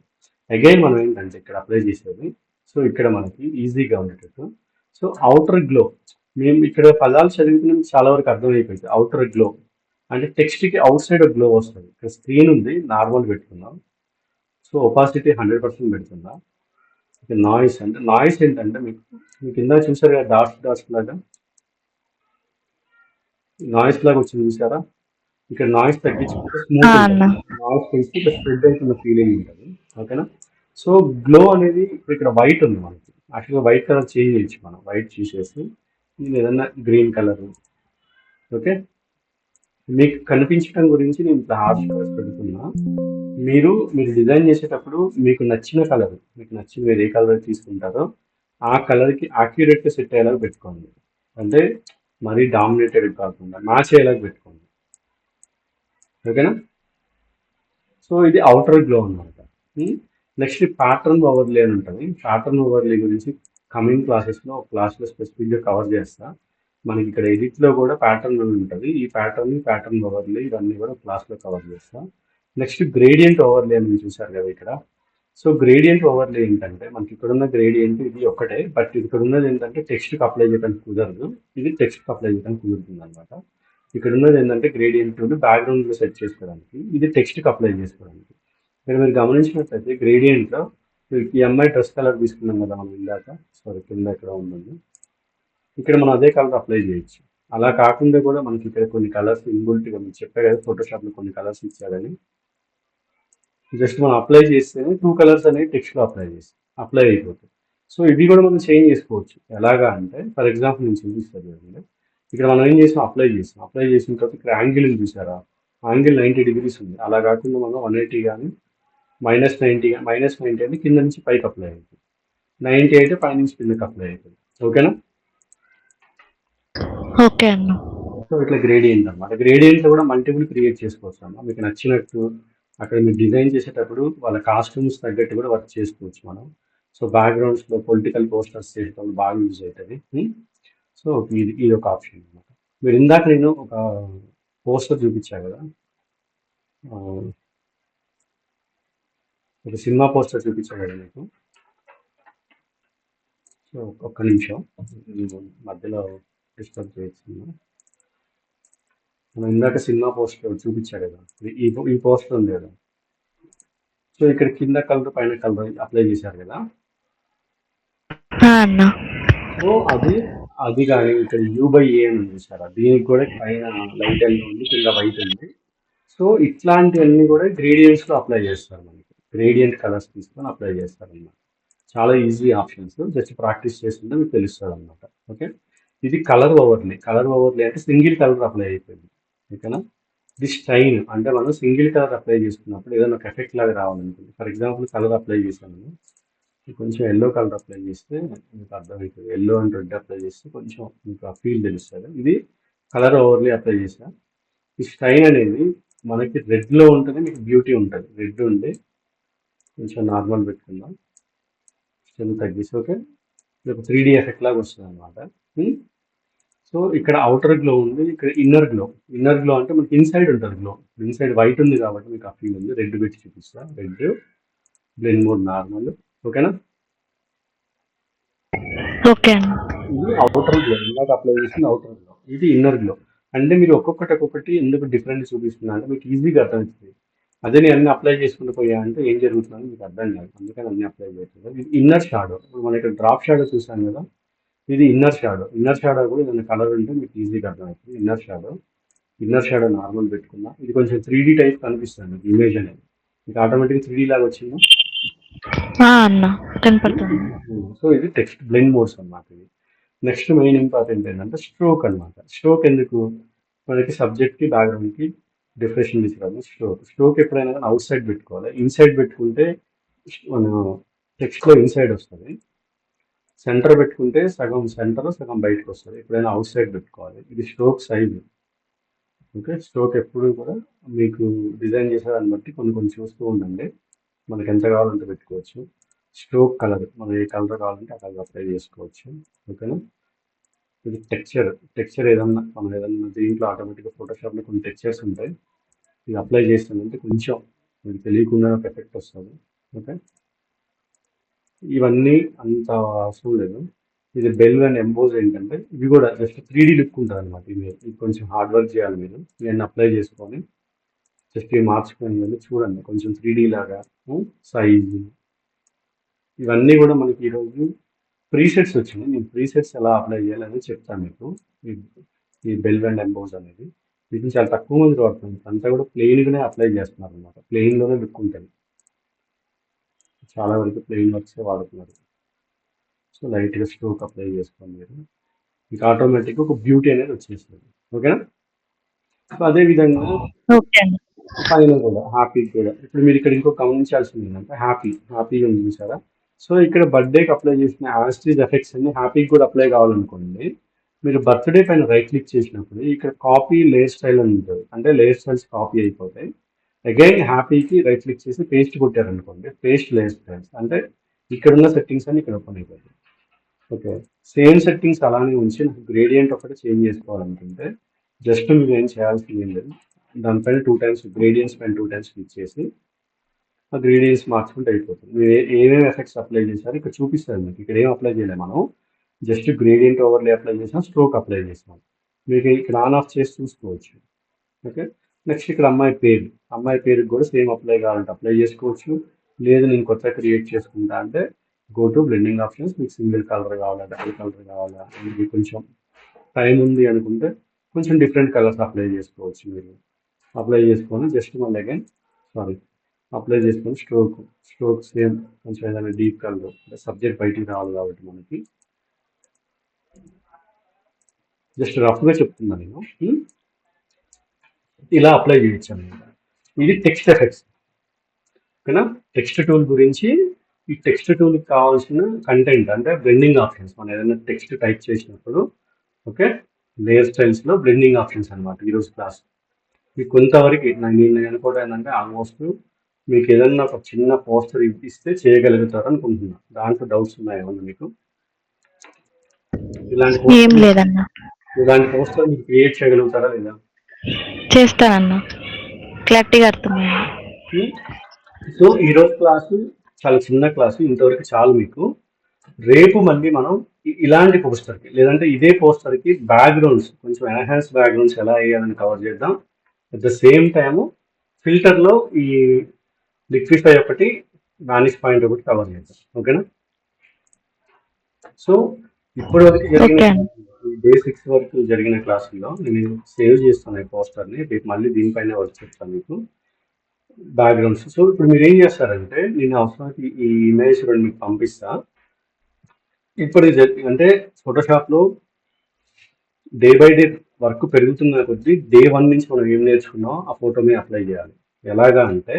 అగైన్ మనం ఏంటంటే ఇక్కడ అప్లై చేసేది, సో ఇక్కడ మనకి ఈజీగా ఉండేటట్టు, సో అవుటర్ గ్లో, మేము ఇక్కడ పదాలు చదివితే చాలా వరకు అర్థమైపోయింది. అవుటర్ గ్లో అంటే టెక్స్ట్కి అవుట్ సైడ్ గ్లో వస్తుంది. ఇక్కడ స్క్రీన్ ఉంది, నార్మల్ పెట్టుకున్నాం. సో ఒపాసిటీ 100% పెడుతున్నా. ఇక నాయిస్ అంటే నాయిస్ ఏంటంటే మీకు మీకు ఇందాక చూసారు కదా డాట్స్ డాట్స్ లాగా, నాయిస్ లాగా వచ్చింది చూసారా? ఇక్కడ నాయిస్ తగ్గించుకుంటే స్మూత్ అన్న. ఉంటుంది, నాయిస్ పెంచితే ఇక్కడ స్ప్రెడ్ అవుతున్న ఫీలింగ్ ఉంటుంది. ఓకేనా? సో గ్లో అనేది ఇప్పుడు ఇక్కడ వైట్ ఉంది మనకి, యాక్చువల్గా వైట్ కలర్ చేంజ్ చేయొచ్చు. మనం వైట్ చూసేసి ఇది ఏదన్నా గ్రీన్ కలర్. ఓకే, మీకు కనిపించడం గురించి నేను ఇట్లా హార్ష్ కలర్స్ పెడుతున్నా. మీరు డిజైన్ చేసేటప్పుడు మీకు నచ్చిన కలర్, మీకు నచ్చిన మీరు ఏ కలర్ తీసుకుంటారో ఆ కలర్కి యాక్యురేట్గా సెట్ అయ్యేలాగా పెట్టుకోండి. అంటే మరీ డామినేటెడ్ కాకుండా మ్యాచ్ అయ్యేలాగా పెట్టుకోండి. ఓకేనా? సో ఇది అవుటర్ గ్లో అనమాట. నెక్స్ట్ ప్యాటర్న్ ఓవర్లే అని ఉంటుంది. ప్యాటర్న్ ఓవర్లే గురించి కమింగ్ క్లాసెస్లో క్లాస్లో స్పెసిఫిక్గా కవర్ చేస్తా. మనకి ఇక్కడ ఎడిట్లో కూడా ప్యాటర్న్ ఉంటుంది. ఈ ప్యాటర్న్ ఓవర్లే ఇవన్నీ కూడా క్లాస్లో కవర్ చేస్తా. నెక్స్ట్ గ్రేడియంట్ ఓవర్లే అని చూసారు కదా ఇక్కడ. సో గ్రేడియంట్ ఓవర్లే ఏంటంటే మనకి ఇక్కడ ఉన్న గ్రేడియంట్ ఇది ఒక్కటే, బట్ ఇక్కడ ఉన్నది ఏంటంటే టెక్స్ట్కి అప్లై చేయడానికి కుదరదు, ఇది టెక్స్ట్కి అప్లై చేయడానికి కుదురుతుంది అనమాట. ఇక్కడ ఉన్నది ఏంటంటే గ్రేడియంట్ బ్యాక్గ్రౌండ్లో సెట్ చేసుకోవడానికి, ఇది టెక్స్ట్కి అప్లై చేసుకోవడానికి. ఇక్కడ మీరు గమనించినట్లయితే గ్రేడియంట్లో ఈ అమ్మాయి డ్రెస్ కలర్ తీసుకున్నాం కదా మనం ఇందాక, సారీ కింద ఇక్కడ ఉందండి, ఇక్కడ మనం అదే కలర్ అప్లై చేయొచ్చు. అలా కాకుండా కూడా మనకి ఇక్కడ కొన్ని కలర్స్ ఇన్బుల్ట్గా మీకు చెప్పే కదా ఫోటోషాప్లో కొన్ని కలర్స్ ఇచ్చారని, జస్ట్ మనం అప్లై చేస్తేనే 2 కలర్స్ అనేవి టెక్స్ట్లో అప్లై అయిపోతుంది. సో ఇది కూడా మనం చేంజ్ చేసుకోవచ్చు. ఎలాగా అంటే ఫర్ ఎగ్జాంపుల్ నేను చూపిస్తాను చూడండి. ఇక్కడ మనం ఏం చేసాం, అప్లై చేసిన తర్వాత ఇక్కడ యాంగిల్ చూసారా, యాంగిల్ 90 డిగ్రీస్ ఉంది. అలా కాకుండా మనం 180 కానీ -90 అంటే కింద నుంచి పైకి అప్లై అవుతుంది, 90 అయితే పై నుంచి కిందకి అప్లై అవుతుంది. ఓకేనా? ఓకే అన్న. సో ఇట్లా గ్రేడియంట్ అనమాట. గ్రేడియంట్లో కూడా మల్టిపుల్ క్రియేట్ చేసుకోవచ్చు అన్న, మీకు నచ్చినట్టు. అక్కడ మీరు డిజైన్ చేసేటప్పుడు వాళ్ళ కాస్ట్యూమ్స్ తగ్గట్టు కూడా వర్క్ చేసుకోవచ్చు మనం. సో బ్యాక్గ్రౌండ్స్లో పొలిటికల్ పోస్టర్స్ చేసేటప్పుడు బాగా యూజ్ అవుతుంది. సో ఇది ఒక ఆప్షన్ అనమాట. మీరు ఇందాక నేను ఒక పోస్టర్ చూపించా కదా, ఆ, ఒక సినిమా పోస్టర్ చూపించా కదా మీకు. సో ఒక్క నిమిషం, నేను మధ్యలో డిస్టర్బ్ చేయొచ్చు. మనం ఇందాక సినిమా పోస్టర్ చూపించా కదా, ఈ పోస్టర్ ఉంది కదా. సో ఇక్కడ కింద కలర్ పైన కలర్ అప్లై చేశారు కదా. అన్న. సో అది కానీ ఇక్కడ U/A అని ఉంది చూసారా, దీనికి కూడా పైన లైట్ ఎల్లో ఉంది, కింద వైట్ ఉంది. సో ఇట్లాంటివన్నీ కూడా గ్రేడియంట్స్లో అప్లై చేస్తారు. మనకి గ్రేడియంట్ కలర్స్ తీసుకొని అప్లై చేస్తారు అన్నమాట. చాలా ఈజీ ఆప్షన్స్, జస్ట్ ప్రాక్టీస్ చేస్తుంటే మీకు తెలుస్తుంది అనమాట. ఓకే, ఇది కలర్ ఓవర్లే అంటే సింగిల్ కలర్ అప్లై అయిపోయింది. ఓకేనా? ఇది స్టైన్ అంటే మనం సింగిల్ కలర్ అప్లై చేసుకున్నప్పుడు ఏదైనా ఒక ఎఫెక్ట్ లాగా రావాలనుకుంది. ఫర్ ఎగ్జాంపుల్ కలర్ అప్లై చేశాను, కొంచెం ఎల్లో కలర్ అప్లై చేస్తే మీకు అర్థమవుతుంది. ఎల్లో అండ్ రెడ్ అప్లై చేస్తే కొంచెం మీకు ఆ ఫీల్ తెలుస్తుంది. ఇది కలర్ ఓవర్లీ అప్లై చేసా. ఈ స్టైన్ అనేది మనకి రెడ్లో ఉంటుంది, మీకు బ్యూటీ ఉంటుంది. రెడ్ ఉండి కొంచెం నార్మల్ పెట్టుకుందాం, స్టెమ్ తగ్గిసి. ఓకే, ఇది ఒక 3D ఎఫెక్ట్ లాగా వస్తుంది అనమాట. సో ఇక్కడ అవుటర్ గ్లో ఉంది, ఇక్కడ ఇన్నర్ గ్లో అంటే మనకి ఇన్సైడ్ ఉంటుంది గ్లో. ఇన్సైడ్ వైట్ ఉంది కాబట్టి మీకు ఆ ఫీల్ ఉంది. రెడ్ పెట్టి చూపిస్తా, రెడ్ బ్లెండ్ మోడ్ నార్మల్. ఓకేనా? ఓకే అన్న. ఇది అవుటర్ గ్లో, ఇందాక అప్లై చేసింది అవుటర్ గ్లో, ఇది ఇన్నర్ గ్లో. అంటే మీరు ఒక్కొక్కటి ఎందుకు డిఫరెంట్ చూపిస్తున్నా అంటే మీకు ఈజీగా అర్థమవుతుంది. అదే నేను అన్ని అప్లై చేసుకుంటూ పోయా అంటే ఏం జరుగుతుందని మీకు అర్థం కాదు, అందుకని అన్ని అప్లై చేస్తుంది. ఇది ఇన్నర్ షాడో, ఇప్పుడు మనం ఇక్కడ డ్రాప్ షాడో చూసాం కదా, ఇది ఇన్నర్ షాడో కూడా ఏదైనా కలర్ ఉంటే మీకు ఈజీగా అర్థమవుతుంది. ఇన్నర్ షాడో నార్మల్ పెట్టుకున్నా, ఇది కొంచెం 3D టైప్ కనిపిస్తుంది ఇమేజ్ అనేది, మీకు ఆటోమేటిక్గా 3D లాగా వచ్చిందా? అన్న కనపడుతుంది. సో ఇది టెక్స్ట్ బ్లెండ్ మోడ్స్ అన్నమాట. ఇది నెక్స్ట్ మెయిన్ ఇంపార్టెంట్ ఏంటంటే స్ట్రోక్ అనమాట. స్ట్రోక్ ఎందుకు, మనకి సబ్జెక్ట్కి బ్యాక్గ్రౌండ్కి డిఫరెషన్ తీసుకురావాలి. స్ట్రోక్ ఎప్పుడైనా కానీ అవుట్ సైడ్ పెట్టుకోవాలి. ఇన్సైడ్ పెట్టుకుంటే మన టెక్స్ట్లో ఇన్సైడ్ వస్తుంది, సెంటర్ పెట్టుకుంటే సగం సెంటర్ సగం బయటకు వస్తుంది. ఎప్పుడైనా అవుట్ సైడ్ పెట్టుకోవాలి. ఇది స్ట్రోక్ సైజ్. ఓకే, స్ట్రోక్ ఎప్పుడు కూడా మీకు డిజైన్ చేసేదాన్ని బట్టి కొన్ని చూస్తూ ఉండండి, మనకి ఎంత కావాలంటే పెట్టుకోవచ్చు. స్ట్రోక్ కలర్ మనం ఏ కలర్ కావాలంటే ఆ కలర్ అప్లై చేసుకోవచ్చు. ఓకేనా? ఇది టెక్స్చర్ ఏదన్నా మనం ఏదన్నా దీంట్లో ఆటోమేటిక్గా ఫోటోషాప్లో కొన్ని టెక్స్చర్స్ ఉంటాయి, ఇది అప్లై చేస్తానంటే కొంచెం మీకు తెలియకుండా ఒక ఎఫెక్ట్ వస్తుంది. ఓకే, ఇవన్నీ అంత అవసరం లేదు. ఇది బెల్ అండ్ ఎంబోజ్ ఏంటంటే ఇవి కూడా జస్ట్ 3D లుక్ ఉంటుంది అనమాట. ఇది కొంచెం హార్డ్ వర్క్ చేయాలి మీరు. నేను అప్లై చేసుకొని జస్ట్ ఇవి మార్చుకొని చూడండి కొంచెం 3D లాగా సైజు ఇవన్నీ కూడా మనకి ఈరోజు ప్రీసెట్స్ వచ్చినాయి. నేను ప్రీసెట్స్ ఎలా అప్లై చేయాలని చెప్తాను మీకు. ఈ బెల్ అండ్ ఎంబోజ్ అనేది వీటిని చాలా తక్కువ మంది వాడుతుంది. అంతా కూడా ప్లెయిన్గానే అప్లై చేస్తున్నారు అనమాట. ప్లెయిన్లోనే లుక్ ఉంటుంది. చాలా వరకు ప్లెయిన్ వర్క్సే వాడుతున్నారు. సో లైట్గా స్ట్రోక్ అప్లై చేసుకోండి మీరు. మీకు ఆటోమేటిక్గా ఒక బ్యూటీ అనేది వచ్చేస్తుంది. ఓకేనా? సో అదేవిధంగా ఓకే అండి. పైన కూడా హ్యాపీ కూడా ఇప్పుడు మీరు ఇక్కడ ఇంకో గమనించాల్సింది ఏంటంటే హ్యాపీ ఉంది చూసారా? సో ఇక్కడ బర్త్డేకి అప్లై చేసిన యాస్టీజ్ ఎఫెక్ట్స్ అన్ని హ్యాపీకి కూడా అప్లై కావాలనుకోండి. మీరు బర్త్డే పైన రైట్ క్లిక్ చేసినప్పుడు ఇక్కడ కాపీ లేయర్ స్టైల్ అని ఉంటుంది. అంటే లేయర్ స్టైల్స్ కాపీ అయిపోతాయి. అగైన్ హ్యాపీకి రైట్ క్లిక్ చేసి పేస్ట్ కొట్టారనుకోండి, పేస్ట్ లేయర్ స్టైల్స్ అంటే ఇక్కడ ఉన్న సెట్టింగ్స్ అన్ని ఇక్కడ ఓపెన్ అయిపోతాయి. ఓకే, సేమ్ సెట్టింగ్స్ అలానే ఉంచి నాకు గ్రేడియంట్ ఒకటి చేంజ్ చేసుకోవాలనుకుంటే జస్ట్ మీరు ఏం చేయాల్సింది ఏం లేదు. దానిపైన 2 టైమ్స్ గ్రేడియంట్స్ పైన 2 టైమ్స్ క్లిక్ చేసి ఆ గ్రేడియంట్స్ మార్చుకుంటే అయిపోతుంది. మీరు ఏమేమి ఎఫెక్ట్స్ అప్లై చేశారు ఇక్కడ చూపిస్తారు మీకు. ఇక్కడ ఏం అప్లై చేయలేదు మనం, జస్ట్ గ్రేడియంట్ ఓవర్లే అప్లై చేసాం, స్ట్రోక్ అప్లై చేసాం. మీకు ఇక్కడ ఆన్ ఆఫ్ చేసి చూసుకోవచ్చు. ఓకే, నెక్స్ట్ ఇక్కడ అమ్మాయి పేరుకి కూడా సేమ్ అప్లై కావాలంటే అప్లై చేసుకోవచ్చు. లేదు నేను కొత్త క్రియేట్ చేసుకుంటా అంటే గో టు బ్లెండింగ్ ఆప్షన్స్. మీకు సింగిల్ కలర్ కావాలా, డబుల్ కలర్ కావాలా, మీకు కొంచెం టైం ఉంది అనుకుంటే కొంచెం డిఫరెంట్ కలర్స్ అప్లై చేసుకోవచ్చు. మీరు అప్లై చేసుకొని జస్ట్ మళ్ళీ అగైన్ అప్లై చేసుకొని స్ట్రోక్ సేమ్ కొంచెం ఏదైనా డీప్ కలర్ అంటే సబ్జెక్ట్ బయటికి రావాలి కాబట్టి మనకి జస్ట్ రఫ్గా చెప్తున్నాను నేను. ఇలా అప్లై చేయొచ్చు అనమాట. ఇది టెక్స్ట్ ఎఫెక్ట్స్. ఓకేనా? టెక్స్ట్ టూల్ గురించి, ఈ టెక్స్ట్ టూల్కి కావాల్సిన కంటెంట్ అంటే బ్లెండింగ్ ఆప్షన్స్. మనం ఏదైనా టెక్స్ట్ టైప్ చేసినప్పుడు ఓకే, లేయర్ స్టైల్స్లో బ్లెండింగ్ ఆప్షన్స్ అనమాట ఈరోజు క్లాస్. మీకు కొంతవరకు నేను అనుకోవడం ఏంటంటే ఆల్మోస్ట్ మీకు ఏదన్నా ఒక చిన్న పోస్టర్ ఇస్తే చేయగలుగుతారు అనుకుంటున్నా. దాంట్లో డౌట్స్ ఉన్నాయా ఏమన్నా మీకు? ఏం లేదన్నా. ఇలాంటి పోస్టర్ మీరు క్రియేట్ చేయగలుగుతారా లేదా? చేస్తానన్నా, క్లారిటీగా అర్థమైంది. సో ఈరోజు క్లాసు చాలా చిన్న క్లాసు, ఇంతవరకు చాలు మీకు. రేపు మళ్ళీ మనం ఇలాంటి పోస్టర్కి లేదంటే ఇదే పోస్టర్కి బ్యాక్గ్రౌండ్స్ కొంచెం ఎన్హాన్స్ బ్యాక్గ్రౌండ్స్ ఎలా వేయాలని కవర్ చేద్దాం. అట్ ద సేమ్ టైము ఫిల్టర్లో ఈ లిక్విఫై ఒకటి, వానిష్ పాయింట్ ఒకటి కవర్ చేద్దాం. ఓకేనా? సో ఇప్పటి వరకు జరిగిన బేసిక్స్ వరకు జరిగిన క్లాసుల్లో నేను సేవ్ చేస్తాను ఈ పోస్టర్ని. రేపు మళ్ళీ దీనిపైన వర్క్ చెప్తాను మీకు బ్యాక్గ్రౌండ్స్. సో ఇప్పుడు మీరు ఏం చేస్తారంటే నేను అవసరానికి ఈ ఇమేజ్ రెండు మీకు పంపిస్తా. ఇప్పుడు అంటే ఫోటోషాప్లో డే బై డే వర్క్ పెరుగుతున్న కొద్దీ డే 1 నుంచి మనం ఏం నేర్చుకున్నాం ఆ ఫోటో మీద అప్లై చేయాలి. ఎలాగా అంటే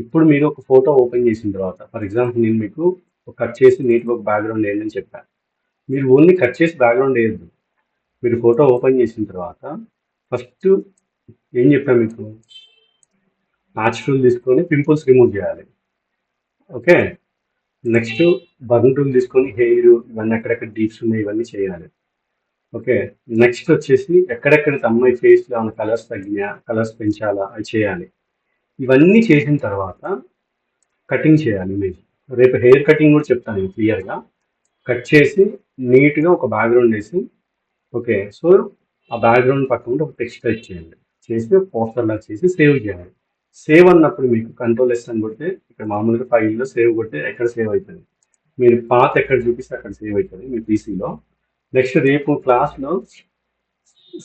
ఇప్పుడు మీరు ఒక ఫోటో ఓపెన్ చేసిన తర్వాత ఫర్ ఎగ్జాంపుల్ నేను మీకు కట్ చేసి నీట్గా ఒక బ్యాక్గ్రౌండ్ వేయండి చెప్పాను. మీరు ఓన్లీ కట్ చేసి బ్యాక్గ్రౌండ్ వేయద్దు. మీరు ఫోటో ఓపెన్ చేసిన తర్వాత ఫస్ట్ ఏం చెప్పాను మీకు, మ్యాచ్ టూల్ తీసుకొని పింపుల్స్ రిమూవ్ చేయాలి. ఓకే, నెక్స్ట్ బర్న్ టూల్ తీసుకొని హెయిర్ ఇవన్నీ ఎక్కడెక్కడ డీప్స్ ఉన్నాయి ఇవన్నీ చేయాలి. ఓకే, నెక్స్ట్ వచ్చేసి ఎక్కడెక్కడ అమ్మాయి ఫేస్లో ఉన్న కలర్స్ తగ్గినా, కలర్స్ పెంచాలా అవి చేయాలి. ఇవన్నీ చేసిన తర్వాత కటింగ్ చేయాలి ఇమేజ్. రేపు హెయిర్ కటింగ్ కూడా చెప్తాను క్లియర్గా. కట్ చేసి నీట్గా ఒక బ్యాక్గ్రౌండ్ వేసి ఓకే, సో ఆ బ్యాక్గ్రౌండ్ పక్కన ఒక టెక్స్ట్ టైప్ చేయండి, చేసి పోస్టర్ లాగా చేసి సేవ్ చేయాలి. సేవ్ అన్నప్పుడు మీకు కంట్రోల్ S అని కొడితే ఇక్కడ మామూలుగా ఫైల్లో సేవ్ కొడితే ఎక్కడ సేవ్ అవుతుంది, మీరు పాత్ ఎక్కడ చూపిస్తే అక్కడ సేవ్ అవుతుంది మీ పీసీలో. నెక్స్ట్ రేపు క్లాస్లో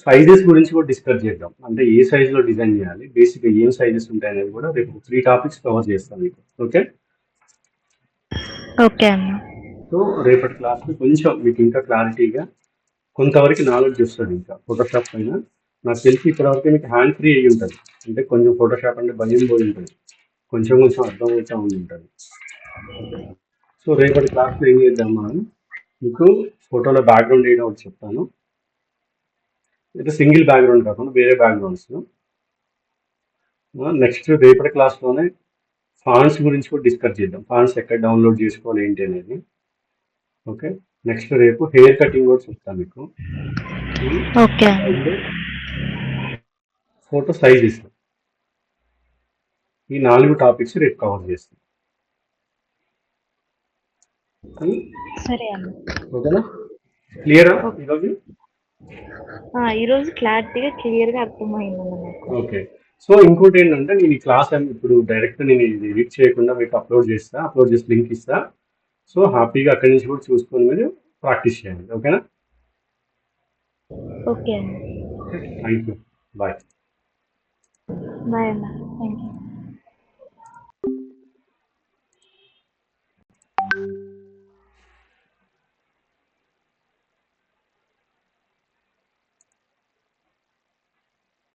సైజెస్ గురించి కూడా డిస్కస్ చేద్దాం. అంటే ఏ సైజులో డిజైన్ చేయాలి, బేసిక్గా ఏం సైజెస్ ఉంటాయి అనేది కూడా రేపు 3 టాపిక్స్ కవర్ చేస్తాను మీకు. ఓకే ఓకే అన్న. సో రేపటి క్లాస్లో కొంచెం మీకు ఇంకా క్లారిటీగా కొంతవరకు నాలెడ్జ్ వస్తుంది. ఇంకా ఫోటోషాప్ పైన నాకు తెలిసి ఇప్పటివరకు మీకు హ్యాండ్ ఫ్రీ అయ్యి ఉంటుంది. అంటే కొంచెం ఫోటోషాప్ అంటే భయం పోయి ఉంటుంది, కొంచెం అర్థం అవుతూ ఉంటుంది. సో రేపటి క్లాస్లో ఏం చేద్దాం, మనం మీకు ఫోటోలో బ్యాక్గ్రౌండ్ వేయడం ఒకటి చెప్తాను. అయితే సింగిల్ బ్యాక్గ్రౌండ్ కాకుండా వేరే బ్యాక్గ్రౌండ్స్. నెక్స్ట్ రేపటి క్లాస్లోనే ఫాంట్స్ గురించి కూడా డిస్కస్ చేద్దాం. ఫాంట్స్ ఎక్కడ డౌన్లోడ్ చేసుకోవాలి ఏంటి అనేది. ఓకే, నెక్స్ట్ రేపు హెయిర్ కటింగ్ కూడా చెప్తాను మీకు. ఓకే. ఫోటో సైజెస్ ఈ 4 టాపిక్స్ రేపు కవర్ చేస్తాం. సరే అన్న. ఓకేనా? క్లియరా ఈరోజు? ఈరోజు క్లియర్గా అర్థమైందన్న నాకు. ఓకే. సో ఇంకోటి ఏంటంటే నేను ఈ క్లాస్ ఇప్పుడు డైరెక్ట్ నేను ఇది ఎడిట్ చేయకుండా మీకు అప్లోడ్ చేసి లింక్ ఇస్తా. సో హ్యాపీగా అక్కడి నుంచి కూడా చూసుకొని మీరు ప్రాక్టీస్ చేయండి. ఓకేనా? ఓకే అన్న. Thank you. బాయ్. బాయ్ అన్న. Thank you.